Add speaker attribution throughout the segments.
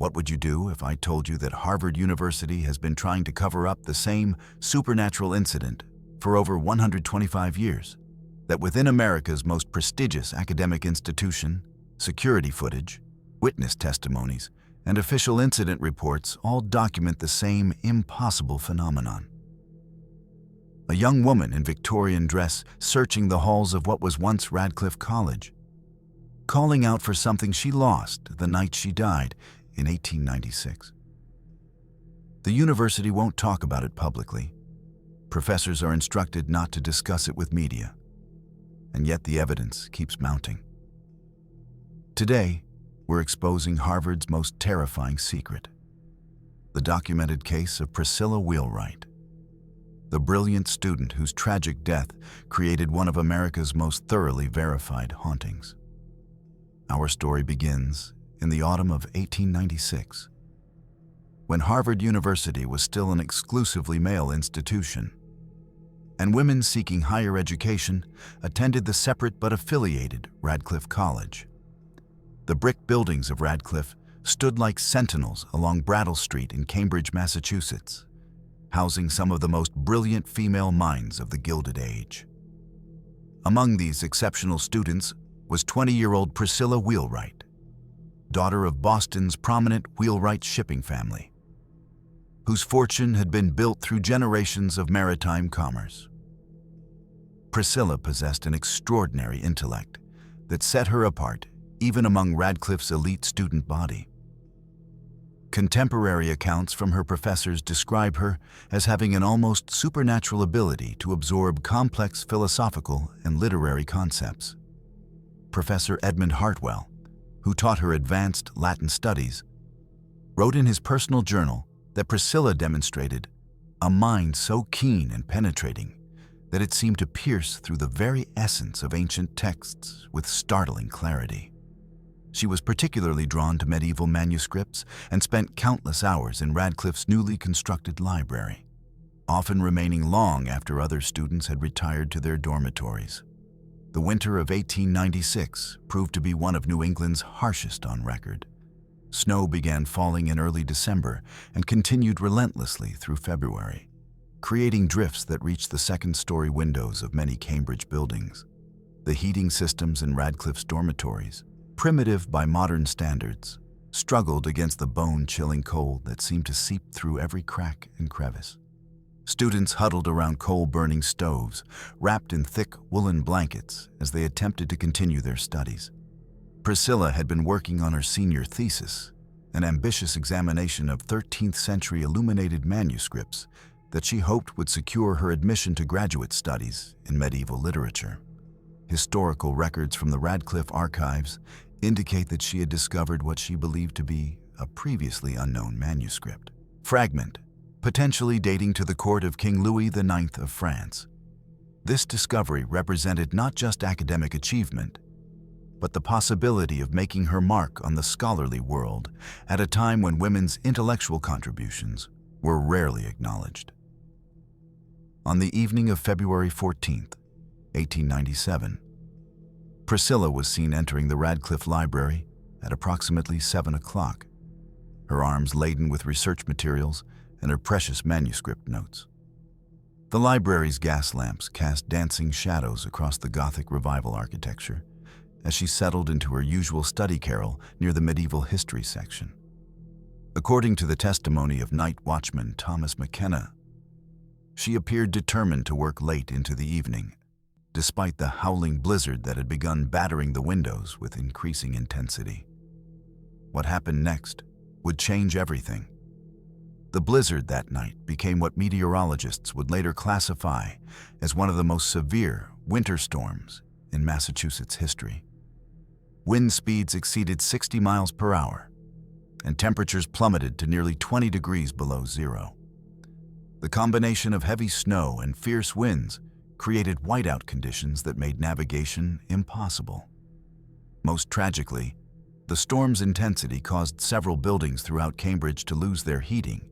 Speaker 1: What would you do if I told you that Harvard University has been trying to cover up the same supernatural incident for over 125 years? That within America's most prestigious academic institution, security footage, witness testimonies, and official incident reports all document the same impossible phenomenon. A young woman in Victorian dress searching the halls of what was once Radcliffe College, calling out for something she lost the night she died in 1896. The university won't talk about it publicly. Professors are instructed not to discuss it with media, and yet the evidence keeps mounting. Today, we're exposing Harvard's most terrifying secret, the documented case of Priscilla Wheelwright, the brilliant student whose tragic death created one of America's most thoroughly verified hauntings. Our story begins in the autumn of 1896, when Harvard University was still an exclusively male institution, and women seeking higher education attended the separate but affiliated Radcliffe College. The brick buildings of Radcliffe stood like sentinels along Brattle Street in Cambridge, Massachusetts, housing some of the most brilliant female minds of the Gilded Age. Among these exceptional students was 20-year-old Priscilla Wheelwright, daughter of Boston's prominent Wheelwright shipping family, whose fortune had been built through generations of maritime commerce. Priscilla possessed an extraordinary intellect that set her apart even among Radcliffe's elite student body. Contemporary accounts from her professors describe her as having an almost supernatural ability to absorb complex philosophical and literary concepts. Professor Edmund Hartwell, who taught her advanced Latin studies, wrote in his personal journal that Priscilla demonstrated a mind so keen and penetrating that it seemed to pierce through the very essence of ancient texts with startling clarity. She was particularly drawn to medieval manuscripts and spent countless hours in Radcliffe's newly constructed library, often remaining long after other students had retired to their dormitories. The winter of 1896 proved to be one of New England's harshest on record. Snow began falling in early December and continued relentlessly through February, creating drifts that reached the second-story windows of many Cambridge buildings. The heating systems in Radcliffe's dormitories, primitive by modern standards, struggled against the bone-chilling cold that seemed to seep through every crack and crevice. Students huddled around coal-burning stoves, wrapped in thick woolen blankets as they attempted to continue their studies. Priscilla had been working on her senior thesis, an ambitious examination of 13th-century illuminated manuscripts that she hoped would secure her admission to graduate studies in medieval literature. Historical records from the Radcliffe archives indicate that she had discovered what she believed to be a previously unknown manuscript fragment, potentially dating to the court of King Louis IX of France. This discovery represented not just academic achievement, but the possibility of making her mark on the scholarly world at a time when women's intellectual contributions were rarely acknowledged. On the evening of February 14th, 1897, Priscilla was seen entering the Radcliffe Library at approximately 7 o'clock, her arms laden with research materials and her precious manuscript notes. The library's gas lamps cast dancing shadows across the Gothic Revival architecture as she settled into her usual study carrel near the medieval history section. According to the testimony of night watchman Thomas McKenna, she appeared determined to work late into the evening, despite the howling blizzard that had begun battering the windows with increasing intensity. What happened next would change everything. The blizzard that night became what meteorologists would later classify as one of the most severe winter storms in Massachusetts history. Wind speeds exceeded 60 miles per hour, and temperatures plummeted to nearly 20 degrees below zero. The combination of heavy snow and fierce winds created whiteout conditions that made navigation impossible. Most tragically, the storm's intensity caused several buildings throughout Cambridge to lose their heating,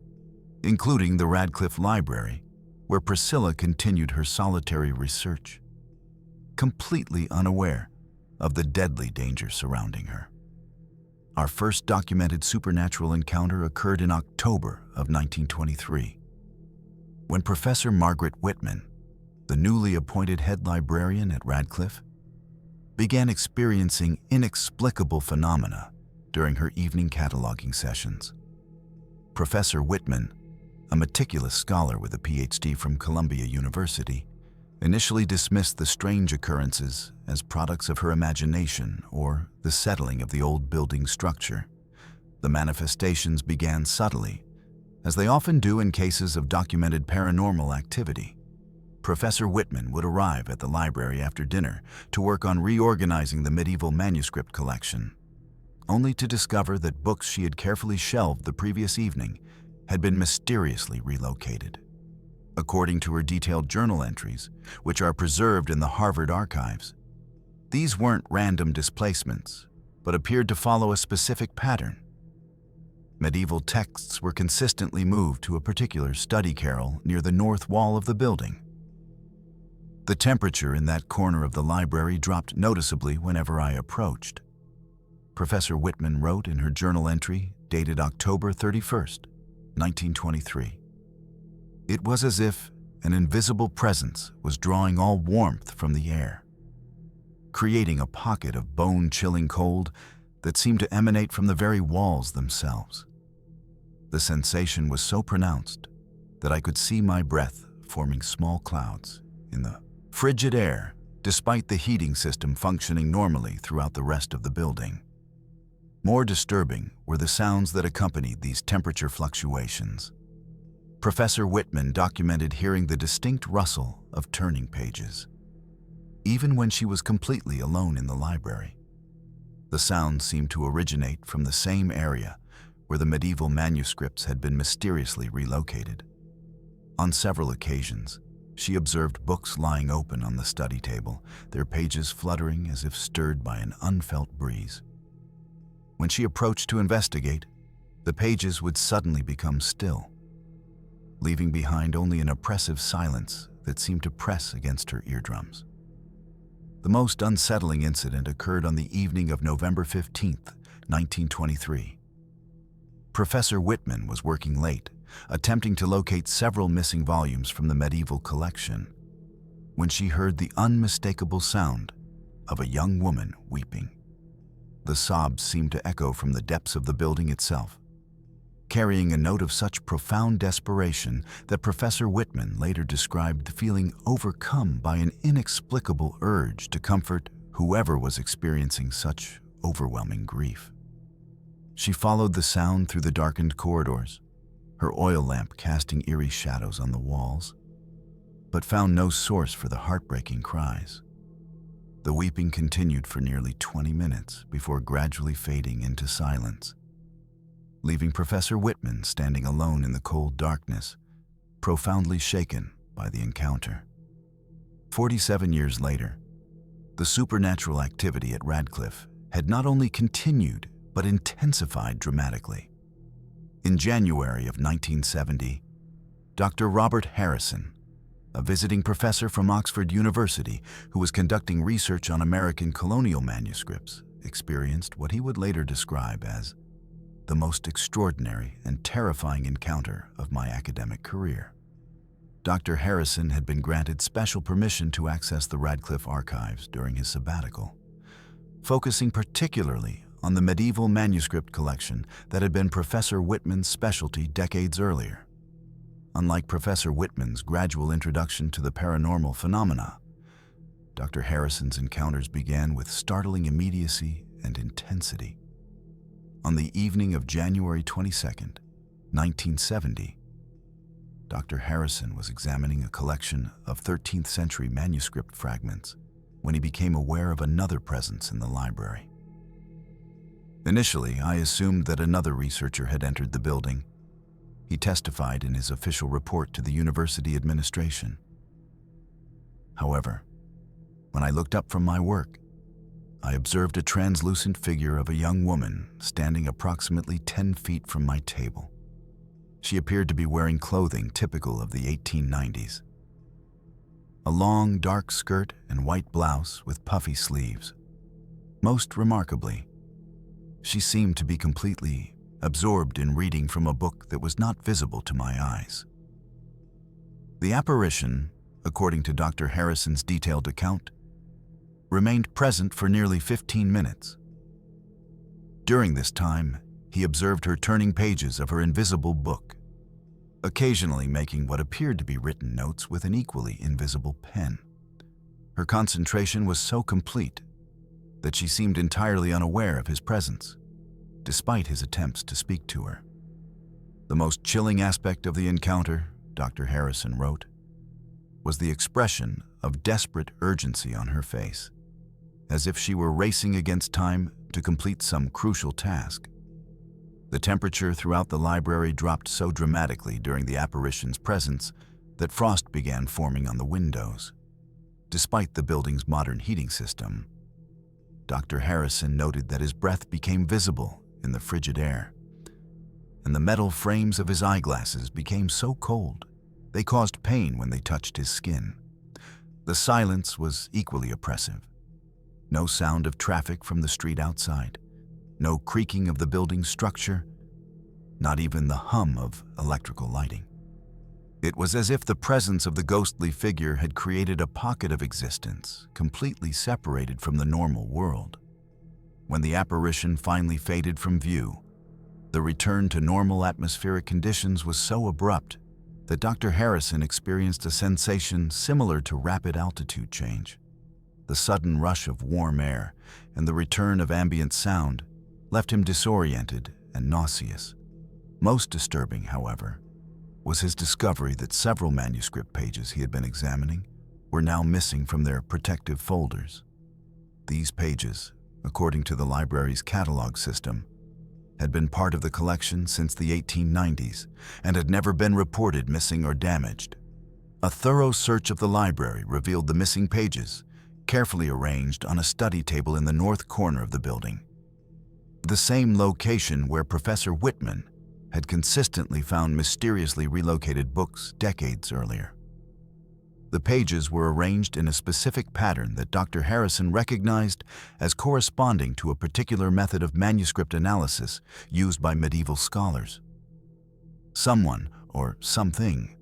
Speaker 1: including the Radcliffe Library, where Priscilla continued her solitary research, completely unaware of the deadly danger surrounding her. Our first documented supernatural encounter occurred in October of 1923, when Professor Margaret Whitman, the newly appointed head librarian at Radcliffe, began experiencing inexplicable phenomena during her evening cataloging sessions. Professor Whitman, a meticulous scholar with a PhD from Columbia University, initially dismissed the strange occurrences as products of her imagination or the settling of the old building structure. The manifestations began subtly, as they often do in cases of documented paranormal activity. Professor Whitman would arrive at the library after dinner to work on reorganizing the medieval manuscript collection, only to discover that books she had carefully shelved the previous evening had been mysteriously relocated. According to her detailed journal entries, which are preserved in the Harvard archives, these weren't random displacements, but appeared to follow a specific pattern. Medieval texts were consistently moved to a particular study carrel near the north wall of the building. The temperature in that corner of the library dropped noticeably whenever I approached. Professor Whitman wrote in her journal entry dated October 31st, 1923. It was as if an invisible presence was drawing all warmth from the air, creating a pocket of bone-chilling cold that seemed to emanate from the very walls themselves. The sensation was so pronounced that I could see my breath forming small clouds in the frigid air, despite the heating system functioning normally throughout the rest of the building. More disturbing were the sounds that accompanied these temperature fluctuations. Professor Whitman documented hearing the distinct rustle of turning pages, even when she was completely alone in the library. The sound seemed to originate from the same area where the medieval manuscripts had been mysteriously relocated. On several occasions, she observed books lying open on the study table, their pages fluttering as if stirred by an unfelt breeze. When she approached to investigate, the pages would suddenly become still, leaving behind only an oppressive silence that seemed to press against her eardrums. The most unsettling incident occurred on the evening of November 15th, 1923. Professor Whitman was working late, attempting to locate several missing volumes from the medieval collection, when she heard the unmistakable sound of a young woman weeping. The sobs seemed to echo from the depths of the building itself, carrying a note of such profound desperation that Professor Whitman later described feeling overcome by an inexplicable urge to comfort whoever was experiencing such overwhelming grief. She followed the sound through the darkened corridors, her oil lamp casting eerie shadows on the walls, but found no source for the heartbreaking cries. The weeping continued for nearly 20 minutes before gradually fading into silence, leaving Professor Whitman standing alone in the cold darkness, profoundly shaken by the encounter. 47 years later, the supernatural activity at Radcliffe had not only continued but intensified dramatically. In January of 1970, Dr. Robert Harrison, a visiting professor from Oxford University who was conducting research on American colonial manuscripts, experienced what he would later describe as the most extraordinary and terrifying encounter of my academic career. Dr. Harrison had been granted special permission to access the Radcliffe archives during his sabbatical, focusing particularly on the medieval manuscript collection that had been Professor Whitman's specialty decades earlier. Unlike Professor Whitman's gradual introduction to the paranormal phenomena, Dr. Harrison's encounters began with startling immediacy and intensity. On the evening of January 22nd, 1970, Dr. Harrison was examining a collection of 13th century manuscript fragments when he became aware of another presence in the library. Initially, I assumed that another researcher had entered the building. He testified in his official report to the university administration. However, when I looked up from my work, I observed a translucent figure of a young woman standing approximately 10 feet from my table. She appeared to be wearing clothing typical of the 1890s. A long, dark skirt and white blouse with puffy sleeves. Most remarkably, She seemed to be completely absorbed in reading from a book that was not visible to my eyes. The apparition, according to Dr. Harrison's detailed account, remained present for nearly 15 minutes. During this time, he observed her turning pages of her invisible book, occasionally making what appeared to be written notes with an equally invisible pen. Her concentration was so complete that she seemed entirely unaware of his presence, despite his attempts to speak to her. The most chilling aspect of the encounter, Dr. Harrison wrote, was the expression of desperate urgency on her face, as if she were racing against time to complete some crucial task. The temperature throughout the library dropped so dramatically during the apparition's presence that frost began forming on the windows. Despite the building's modern heating system, Dr. Harrison noted that his breath became visible in the frigid air, and the metal frames of his eyeglasses became so cold they caused pain when they touched his skin. The silence was equally oppressive. No sound of traffic from the street outside, no creaking of the building's structure, not even the hum of electrical lighting. It was as if the presence of the ghostly figure had created a pocket of existence completely separated from the normal world. When the apparition finally faded from view, the return to normal atmospheric conditions was so abrupt that Dr. Harrison experienced a sensation similar to rapid altitude change. The sudden rush of warm air and the return of ambient sound left him disoriented and nauseous. Most disturbing, however, was his discovery that several manuscript pages he had been examining were now missing from their protective folders. These pages, according to the library's catalog system, had been part of the collection since the 1890s and had never been reported missing or damaged. A thorough search of the library revealed the missing pages, carefully arranged on a study table in the north corner of the building, the same location where Professor Whitman had consistently found mysteriously relocated books decades earlier. The pages were arranged in a specific pattern that Dr. Harrison recognized as corresponding to a particular method of manuscript analysis used by medieval scholars. Someone, or something,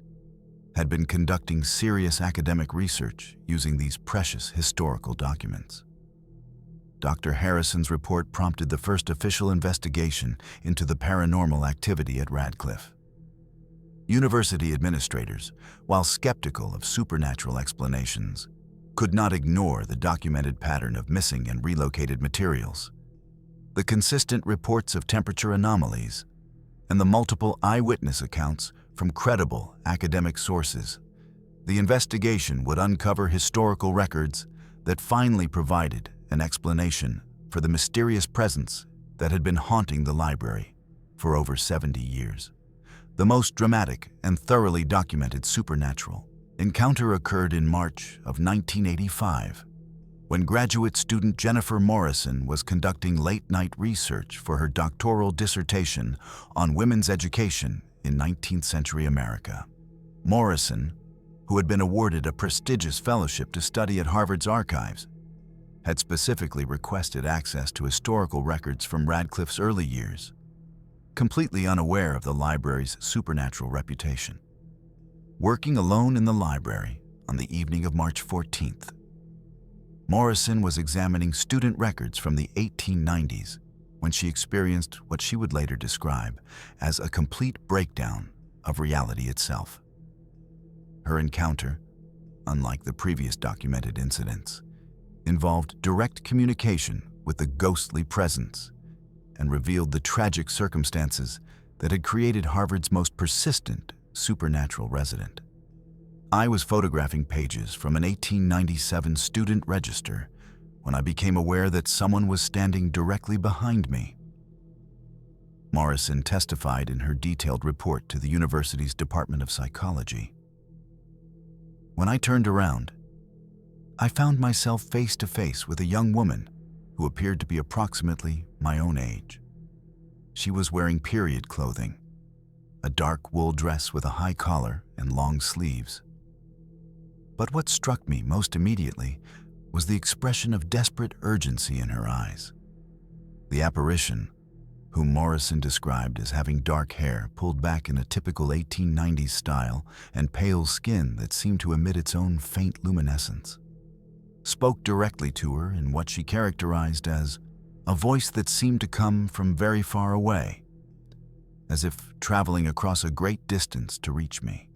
Speaker 1: had been conducting serious academic research using these precious historical documents. Dr. Harrison's report prompted the first official investigation into the paranormal activity at Radcliffe. University administrators, while skeptical of supernatural explanations, could not ignore the documented pattern of missing and relocated materials, the consistent reports of temperature anomalies, and the multiple eyewitness accounts from credible academic sources. The investigation would uncover historical records that finally provided an explanation for the mysterious presence that had been haunting the library for over 70 years. The most dramatic and thoroughly documented supernatural encounter occurred in March of 1985, when graduate student Jennifer Morrison was conducting late-night research for her doctoral dissertation on women's education in 19th century America. Morrison, who had been awarded a prestigious fellowship to study at Harvard's archives, had specifically requested access to historical records from Radcliffe's early years, completely unaware of the library's supernatural reputation. Working alone in the library on the evening of March 14th, Morrison was examining student records from the 1890s when she experienced what she would later describe as a complete breakdown of reality itself. Her encounter, unlike the previous documented incidents, involved direct communication with the ghostly presence and revealed the tragic circumstances that had created Harvard's most persistent supernatural resident. I was photographing pages from an 1897 student register when I became aware that someone was standing directly behind me. Morrison testified in her detailed report to the university's Department of Psychology. When I turned around, I found myself face to face with a young woman who appeared to be approximately my own age. She was wearing period clothing, a dark wool dress with a high collar and long sleeves. But what struck me most immediately was the expression of desperate urgency in her eyes. The apparition, whom Morrison described as having dark hair pulled back in a typical 1890s style and pale skin that seemed to emit its own faint luminescence, spoke directly to her in what she characterized as a voice that seemed to come from very far away, as if traveling across a great distance to reach me.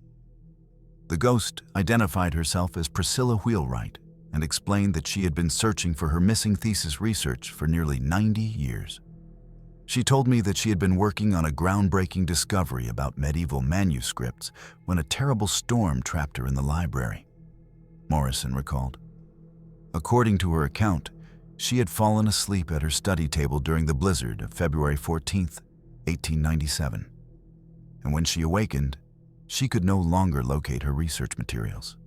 Speaker 1: The ghost identified herself as Priscilla Wheelwright and explained that she had been searching for her missing thesis research for nearly 90 years. She told me that she had been working on a groundbreaking discovery about medieval manuscripts when a terrible storm trapped her in the library, Morrison recalled. According to her account, she had fallen asleep at her study table during the blizzard of February 14, 1897, and when she awakened, she could no longer locate her research materials.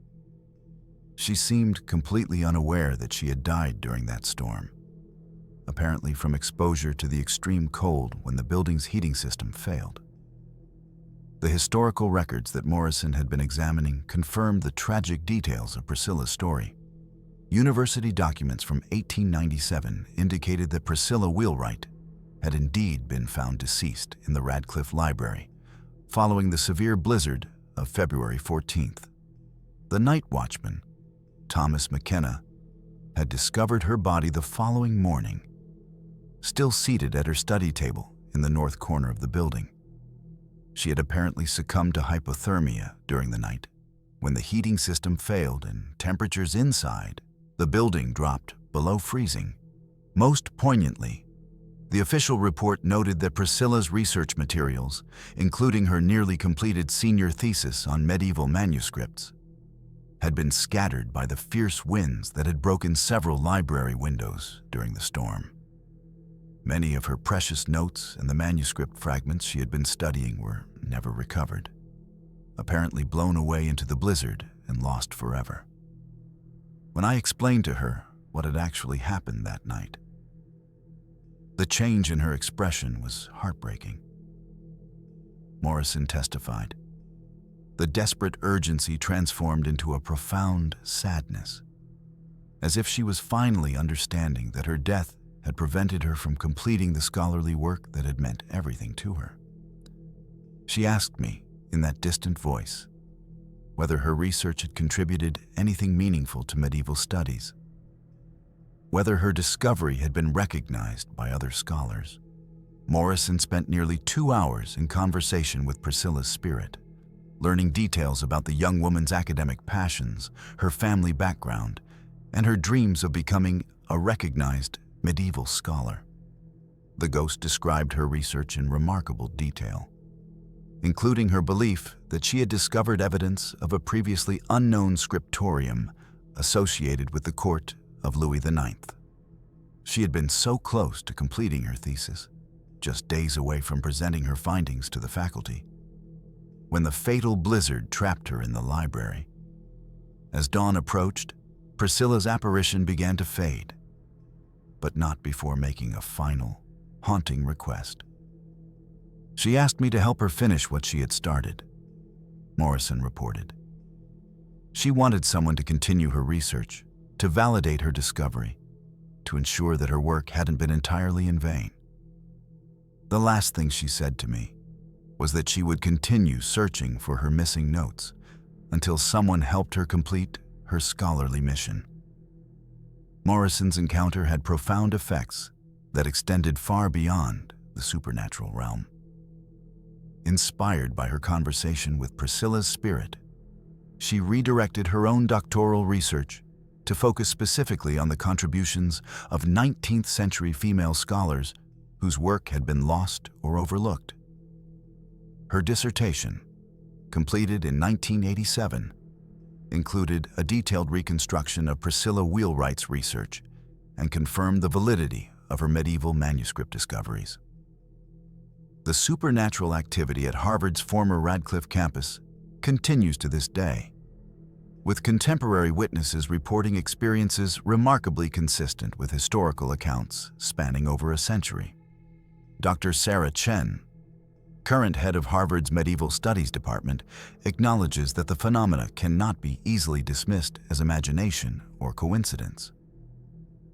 Speaker 1: She seemed completely unaware that she had died during that storm, apparently from exposure to the extreme cold when the building's heating system failed. The historical records that Morrison had been examining confirmed the tragic details of Priscilla's story. University documents from 1897 indicated that Priscilla Wheelwright had indeed been found deceased in the Radcliffe Library following the severe blizzard of February 14th. The night watchman, Thomas McKenna, had discovered her body the following morning, still seated at her study table in the north corner of the building. She had apparently succumbed to hypothermia during the night, when the heating system failed and temperatures inside the building dropped below freezing. Most poignantly, the official report noted that Priscilla's research materials, including her nearly completed senior thesis on medieval manuscripts, had been scattered by the fierce winds that had broken several library windows during the storm. Many of her precious notes and the manuscript fragments she had been studying were never recovered, apparently blown away into the blizzard and lost forever. When I explained to her what had actually happened that night, the change in her expression was heartbreaking. Morrison testified. The desperate urgency transformed into a profound sadness, as if she was finally understanding that her death had prevented her from completing the scholarly work that had meant everything to her. She asked me, in that distant voice, whether her research had contributed anything meaningful to medieval studies, whether her discovery had been recognized by other scholars. Morrison spent nearly 2 hours in conversation with Priscilla's spirit, learning details about the young woman's academic passions, her family background, and her dreams of becoming a recognized medieval scholar. The ghost described her research in remarkable detail, including her belief that she had discovered evidence of a previously unknown scriptorium associated with the court of Louis IX. She had been so close to completing her thesis, just days away from presenting her findings to the faculty, when the fatal blizzard trapped her in the library. As dawn approached, Priscilla's apparition began to fade, but not before making a final, haunting request. She asked me to help her finish what she had started, Morrison reported. She wanted someone to continue her research, to validate her discovery, to ensure that her work hadn't been entirely in vain. The last thing she said to me was that she would continue searching for her missing notes until someone helped her complete her scholarly mission. Morrison's encounter had profound effects that extended far beyond the supernatural realm. Inspired by her conversation with Priscilla's spirit, she redirected her own doctoral research to focus specifically on the contributions of 19th century female scholars whose work had been lost or overlooked. Her dissertation, completed in 1987, included a detailed reconstruction of Priscilla Wheelwright's research and confirmed the validity of her medieval manuscript discoveries. The supernatural activity at Harvard's former Radcliffe campus continues to this day, with contemporary witnesses reporting experiences remarkably consistent with historical accounts spanning over a century. Dr. Sarah Chen, current head of Harvard's Medieval Studies Department, acknowledges that the phenomena cannot be easily dismissed as imagination or coincidence.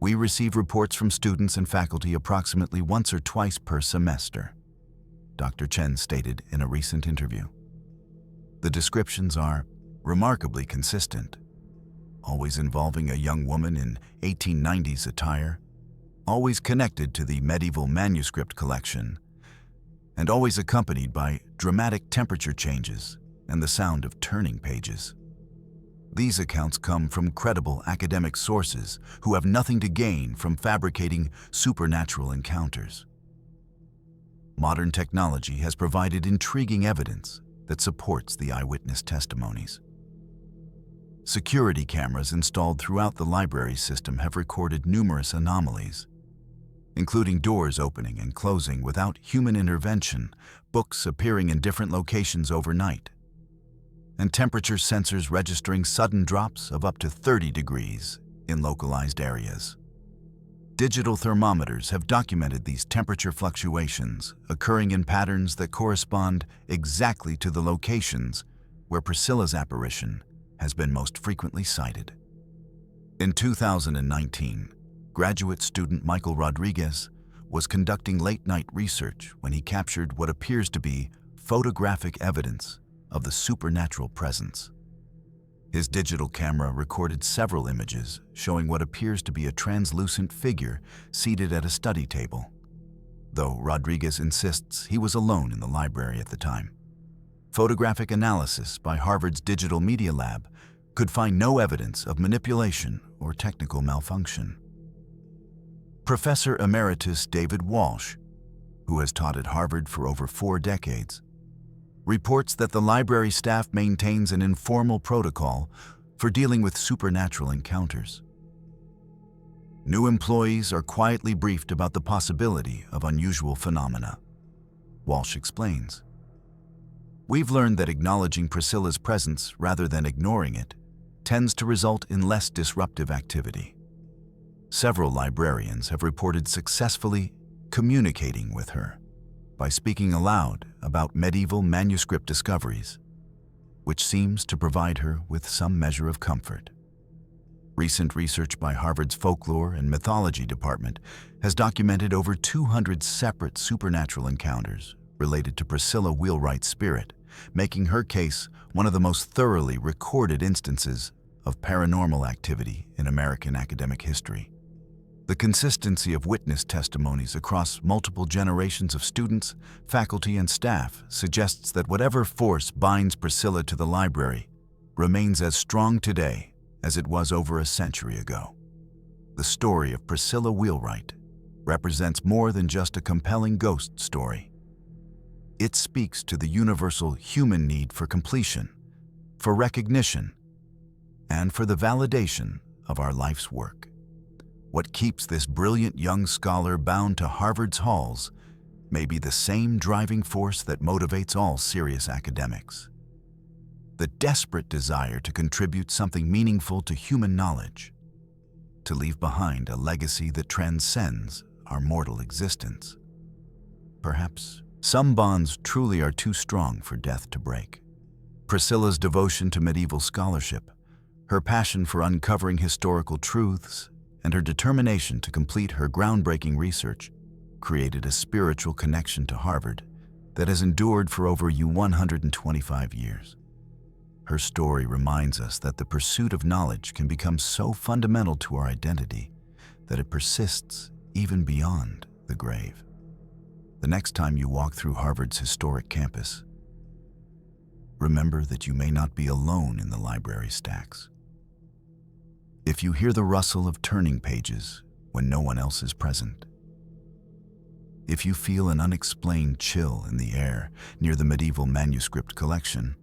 Speaker 1: We receive reports from students and faculty approximately once or twice per semester, Dr. Chen stated in a recent interview. The descriptions are remarkably consistent, always involving a young woman in 1890s attire, always connected to the medieval manuscript collection, and always accompanied by dramatic temperature changes and the sound of turning pages. These accounts come from credible academic sources who have nothing to gain from fabricating supernatural encounters. Modern technology has provided intriguing evidence that supports the eyewitness testimonies. Security cameras installed throughout the library system have recorded numerous anomalies, including doors opening and closing without human intervention, books appearing in different locations overnight, and temperature sensors registering sudden drops of up to 30 degrees in localized areas. Digital thermometers have documented these temperature fluctuations, occurring in patterns that correspond exactly to the locations where Priscilla's apparition has been most frequently cited. In 2019, graduate student Michael Rodriguez was conducting late-night research when he captured what appears to be photographic evidence of the supernatural presence. His digital camera recorded several images showing what appears to be a translucent figure seated at a study table, though Rodriguez insists he was alone in the library at the time. Photographic analysis by Harvard's Digital Media Lab could find no evidence of manipulation or technical malfunction. Professor Emeritus David Walsh, who has taught at Harvard for over 4 decades, reports that the library staff maintains an informal protocol for dealing with supernatural encounters. New employees are quietly briefed about the possibility of unusual phenomena. Walsh explains, "We've learned that acknowledging Priscilla's presence rather than ignoring it tends to result in less disruptive activity. Several librarians have reported successfully communicating with her by speaking aloud about medieval manuscript discoveries, which seems to provide her with some measure of comfort." Recent research by Harvard's Folklore and Mythology Department has documented over 200 separate supernatural encounters related to Priscilla Wheelwright's spirit, making her case one of the most thoroughly recorded instances of paranormal activity in American academic history. The consistency of witness testimonies across multiple generations of students, faculty, and staff suggests that whatever force binds Priscilla to the library remains as strong today as it was over a century ago. The story of Priscilla Wheelwright represents more than just a compelling ghost story. It speaks to the universal human need for completion, for recognition, and for the validation of our life's work. What keeps this brilliant young scholar bound to Harvard's halls may be the same driving force that motivates all serious academics: the desperate desire to contribute something meaningful to human knowledge, to leave behind a legacy that transcends our mortal existence. Perhaps some bonds truly are too strong for death to break. Priscilla's devotion to medieval scholarship, her passion for uncovering historical truths, and her determination to complete her groundbreaking research created a spiritual connection to Harvard that has endured for over 125 years. Her story reminds us that the pursuit of knowledge can become so fundamental to our identity that it persists even beyond the grave. The next time you walk through Harvard's historic campus, remember that you may not be alone in the library stacks. If you hear the rustle of turning pages when no one else is present, if you feel an unexplained chill in the air near the medieval manuscript collection,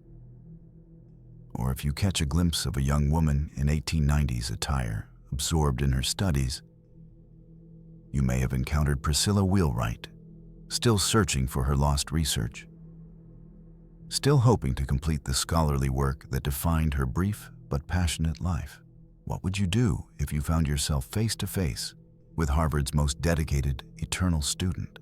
Speaker 1: or if you catch a glimpse of a young woman in 1890s attire absorbed in her studies, you may have encountered Priscilla Wheelwright, still searching for her lost research, still hoping to complete the scholarly work that defined her brief but passionate life. What would you do if you found yourself face to face with Harvard's most dedicated eternal student?